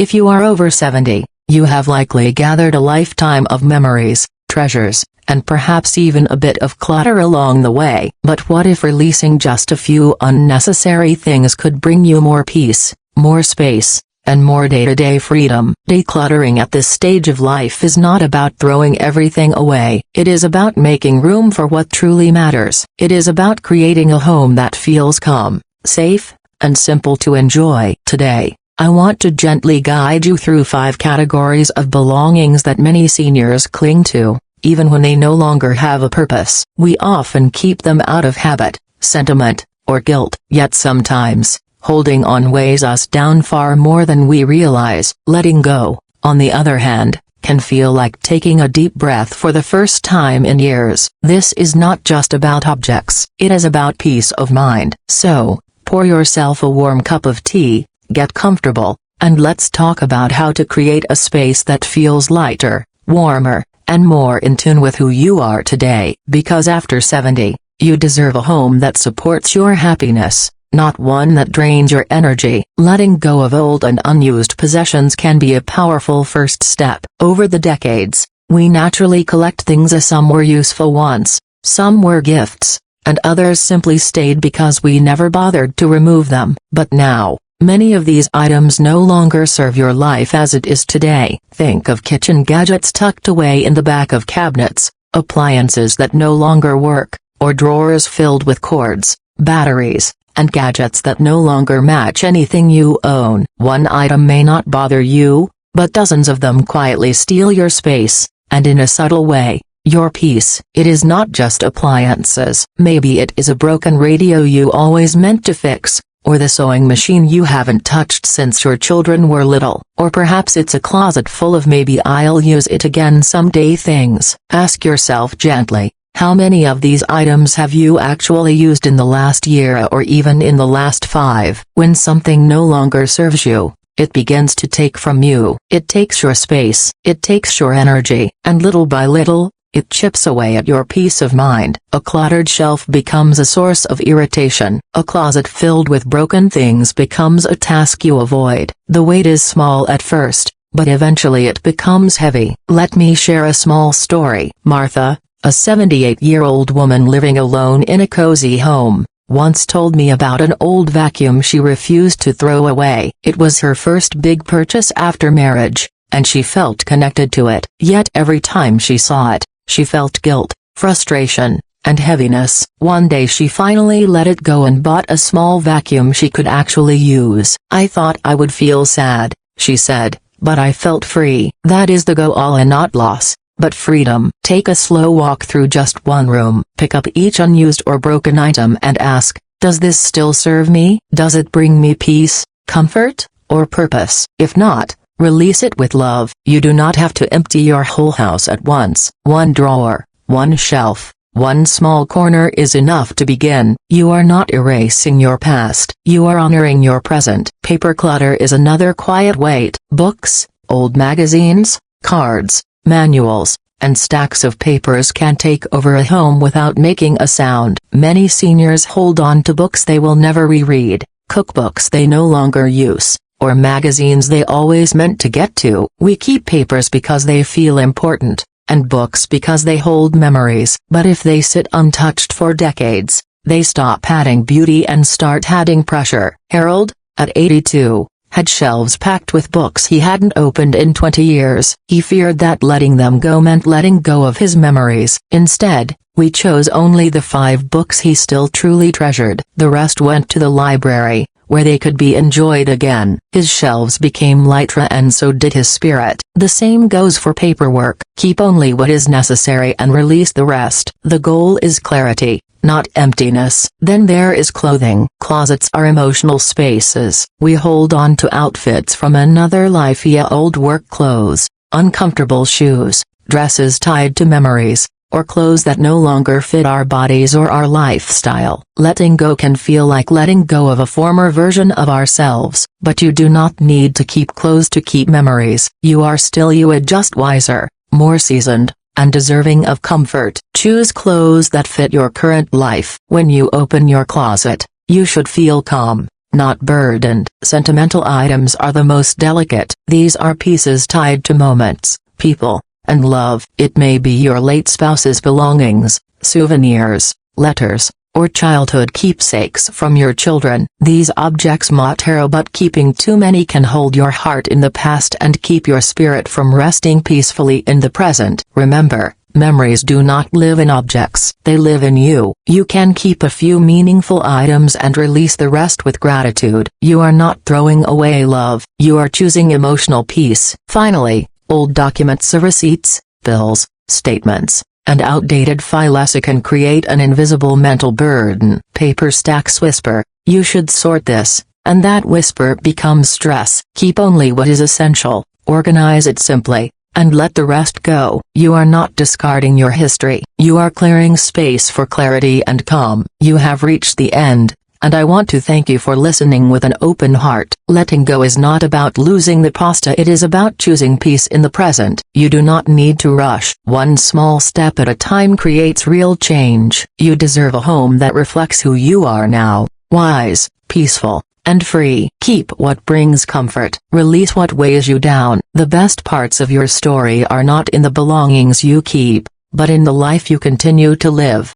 If you are over 70, you have likely gathered a lifetime of memories, treasures, and perhaps even a bit of clutter along the way. But what if releasing just a few unnecessary things could bring you more peace, more space, and more day-to-day freedom? Decluttering at this stage of life is not about throwing everything away. It is about making room for what truly matters. It is about creating a home that feels calm, safe, and simple to enjoy. Today, I want to gently guide you through 5 categories of belongings that many seniors cling to, even when they no longer have a purpose. We often keep them out of habit, sentiment, or guilt. Yet sometimes, holding on weighs us down far more than we realize. Letting go, on the other hand, can feel like taking a deep breath for the first time in years. This is not just about objects. It is about peace of mind. So, pour yourself a warm cup of tea, get comfortable, and let's talk about how to create a space that feels lighter, warmer, and more in tune with who you are today. Because after 70, you deserve a home that supports your happiness, not one that drains your energy. Letting go of old and unused possessions can be a powerful first step. Over the decades, we naturally collect things, as some were useful once, some were gifts, and others simply stayed because we never bothered to remove them. But now, many of these items no longer serve your life as it is today. Think of kitchen gadgets tucked away in the back of cabinets, appliances that no longer work, or drawers filled with cords, batteries, and gadgets that no longer match anything you own. One item may not bother you, but dozens of them quietly steal your space, and in a subtle way, your peace. It is not just appliances. Maybe it is a broken radio you always meant to fix, or the sewing machine you haven't touched since your children were little. Or perhaps it's a closet full of "maybe I'll use it again someday" things. Ask yourself gently, how many of these items have you actually used in the last year or even in the last 5? When something no longer serves you, it begins to take from you. It takes your space, it takes your energy, and little by little, it chips away at your peace of mind. A cluttered shelf becomes a source of irritation. A closet filled with broken things becomes a task you avoid. The weight is small at first, but eventually it becomes heavy. Let me share a small story. Martha, a 78-year-old woman living alone in a cozy home, once told me about an old vacuum she refused to throw away. It was her first big purchase after marriage, and she felt connected to it. Yet every time she saw it, she felt guilt, frustration, and heaviness. One day she finally let it go and bought a small vacuum she could actually use. "I thought I would feel sad," she said, "but I felt free." That is the goal, and not loss, but freedom. Take a slow walk through just one room. Pick up each unused or broken item and ask, does this still serve me? Does it bring me peace, comfort, or purpose? If not, release it with love. You do not have to empty your whole house at once. One drawer, one shelf, one small corner is enough to begin. You are not erasing your past. You are honoring your present. Paper clutter is another quiet weight. Books, old magazines, cards, manuals, and stacks of papers can take over a home without making a sound. Many seniors hold on to books they will never reread, cookbooks they no longer use, or magazines they always meant to get to. We keep papers because they feel important, and books because they hold memories. But if they sit untouched for decades, they stop adding beauty and start adding pressure. Harold, at 82, had shelves packed with books he hadn't opened in 20 years. He feared that letting them go meant letting go of his memories. Instead, we chose only the 5 books he still truly treasured. The rest went to the library, where they could be enjoyed again. His shelves became lighter, and so did his spirit. The same goes for paperwork. Keep only what is necessary and release the rest. The goal is clarity, not emptiness. Then there is clothing. Closets are emotional spaces. We hold on to outfits from another life via old work clothes, uncomfortable shoes, dresses tied to memories, or clothes that no longer fit our bodies or our lifestyle. Letting go can feel like letting go of a former version of ourselves, but you do not need to keep clothes to keep memories. You are still you, just wiser, more seasoned, and deserving of comfort. Choose clothes that fit your current life. When you open your closet, you should feel calm, not burdened. Sentimental items are the most delicate. These are pieces tied to moments, people, and love. It may be your late spouse's belongings, souvenirs, letters, or childhood keepsakes from your children. These objects matter, but keeping too many can hold your heart in the past and keep your spirit from resting peacefully in the present. Remember, memories do not live in objects. They live in you. You can keep a few meaningful items and release the rest with gratitude. You are not throwing away love. You are choosing emotional peace. Finally, old documents of receipts, bills, statements, and outdated files can create an invisible mental burden. Paper stacks whisper, "You should sort this," and that whisper becomes stress. Keep only what is essential, organize it simply, and let the rest go. You are not discarding your history. You are clearing space for clarity and calm. You have reached the end, and I want to thank you for listening with an open heart. Letting go is not about losing the past, it is about choosing peace in the present. You do not need to rush. One small step at a time creates real change. You deserve a home that reflects who you are now, wise, peaceful, and free. Keep what brings comfort. Release what weighs you down. The best parts of your story are not in the belongings you keep, but in the life you continue to live.